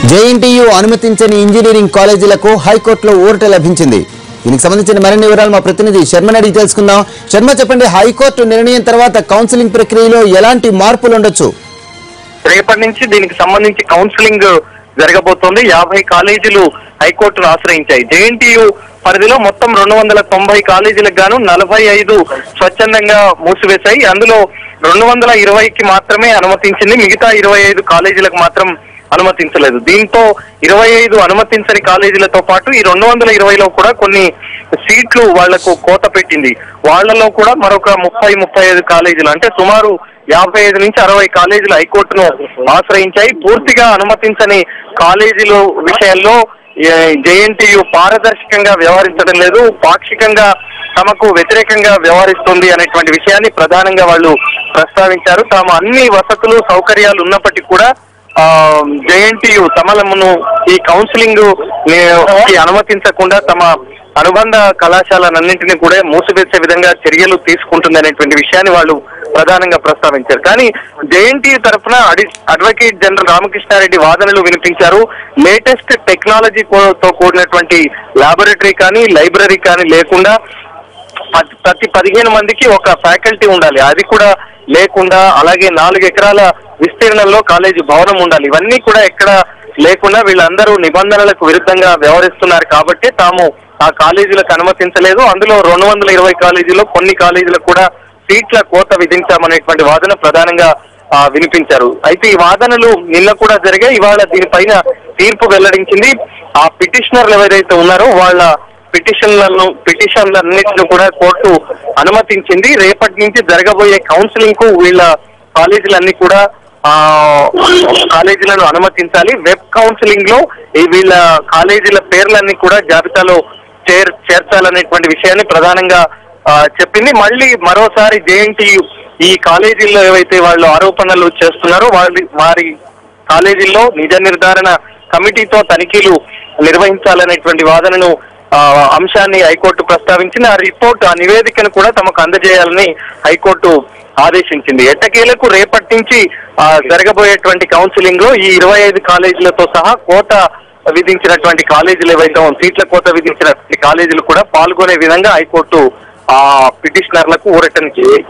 JNTU అనుమతించని engineering కాలేజీలకు హైకోర్టులో ఊరట లభించింది. దీనికి సంబంధించిన మరిన్ని వివరాలు మా ప్రతినిధి శర్మని అడిగి తెలుసుకుందాం. శర్మ, చెప్పండి, హైకోర్టు నిర్ణయం తర్వాత కౌన్సిలింగ్ ప్రక్రియలో ఎలాంటి మార్పులు ఉండొచ్చు? రేపటి నుంచి దీనికి సంబంధించి కౌన్సిలింగ్ జరగబోతోంది. 50 కాలేజీలు హైకోర్టును ఆశ్రయించాయి. జేఎన్టీయూ పరిధిలో మొత్తం 290 కాలేజీలకు గాను 45 స్వచ్ఛందంగా మూసివేశాయి. అందులో 220కి మాత్రమే అనుమతించింది. మిగతా 25 కాలేజీలకు మాత్రం అనుమతించలేదు. దీంతో 25 అనుమతించని కాలేజీలతో పాటు ఈ 220లో కూడా కొన్ని సీట్లు వాళ్లకు కోత పెట్టింది. వాళ్లలో కూడా మరొక 30-35 కాలేజీలు, అంటే సుమారు 55 నుంచి 60 కాలేజీలు హైకోర్టును ఆశ్రయించాయి. పూర్తిగా అనుమతించని కాలేజీల విషయంలో జేఎన్టీయూ పారదర్శకంగా వ్యవహరించడం లేదు, పాక్షికంగా తమకు వ్యతిరేకంగా వ్యవహరిస్తుంది అనేటువంటి విషయాన్ని ప్రధానంగా వాళ్ళు ప్రస్తావించారు. తాము అన్ని వసతులు సౌకర్యాలు ఉన్నప్పటికీ కూడా జేఎన్టీయూ తమలను ఈ కౌన్సిలింగ్ అనుమతించకుండా తమ అనుబంధ కళాశాలన్నింటినీ కూడా మూసివేసే విధంగా చర్యలు తీసుకుంటుంది అనేటువంటి విషయాన్ని వాళ్ళు ప్రధానంగా ప్రస్తావించారు. కానీ జేఎన్టీయూ తరఫున అడ్వకేట్ జనరల్ రామకృష్ణారెడ్డి వాదనలు వినిపించారు. లేటెస్ట్ టెక్నాలజీతో కూడినటువంటి ల్యాబొరేటరీ కానీ లైబ్రరీ కానీ లేకుండా ప్రతి 15 మందికి ఒక ఫ్యాకల్టీ ఉండాలి, అది కూడా లేకుండా, అలాగే 4 ఎకరాల విస్తీర్ణంలో కాలేజీ భవనం ఉండాలి, ఇవన్నీ కూడా ఎక్కడ లేకుండా వీళ్ళందరూ నిబంధనలకు విరుద్ధంగా వ్యవహరిస్తున్నారు కాబట్టి తాము ఆ కాలేజీలకు అనుమతించలేదు. అందులో 220 కాలేజీలో కొన్ని కాలేజీలకు కూడా సీట్ల కోత విధించామనేటువంటి వాదన ప్రధానంగా వినిపించారు. అయితే ఈ వాదనలు నిన్న కూడా జరిగాయి. ఇవాళ దీనిపైన తీర్పు వెల్లడించింది. ఆ పిటిషనర్లు ఎవరైతే ఉన్నారో వాళ్ళ పిటిషన్లన్నింటినీ కూడా కోర్టు అనుమతించింది. రేపటి నుంచి జరగబోయే కౌన్సిలింగ్ కు వీళ్ళ కాలేజీలన్నీ కూడా కాలేజీలను అనుమతించాలి. వెబ్ కౌన్సిలింగ్ లో వీళ్ళ కాలేజీల పేర్లన్నీ కూడా జాబితాలో చేర్చాలనేటువంటి విషయాన్ని ప్రధానంగా చెప్పింది. మళ్ళీ మరోసారి జేఎన్టీయూ ఈ కాలేజీల్లో ఏవైతే వాళ్ళు ఆరోపణలు చేస్తున్నారో వారి కాలేజీల్లో నిజ నిర్ధారణ కమిటీతో తనిఖీలు నిర్వహించాలనేటువంటి వాదనను అంశాన్ని హైకోర్టు ప్రస్తావించింది. ఆ నివేదికను కూడా తమకు అందజేయాలని హైకోర్టు ఆదేశించింది. ఎట్టకేలకు రేపటి నుంచి జరగబోయేటువంటి కౌన్సిలింగ్ లో ఈ 25 కాలేజీలతో సహా కోట విధించినటువంటి కాలేజీలు ఏవైతే సీట్ల కోత విధించినటువంటి కాలేజీలు కూడా పాల్గొనే విధంగా హైకోర్టు పిటిషనర్లకు ఊరటనిచ్చింది.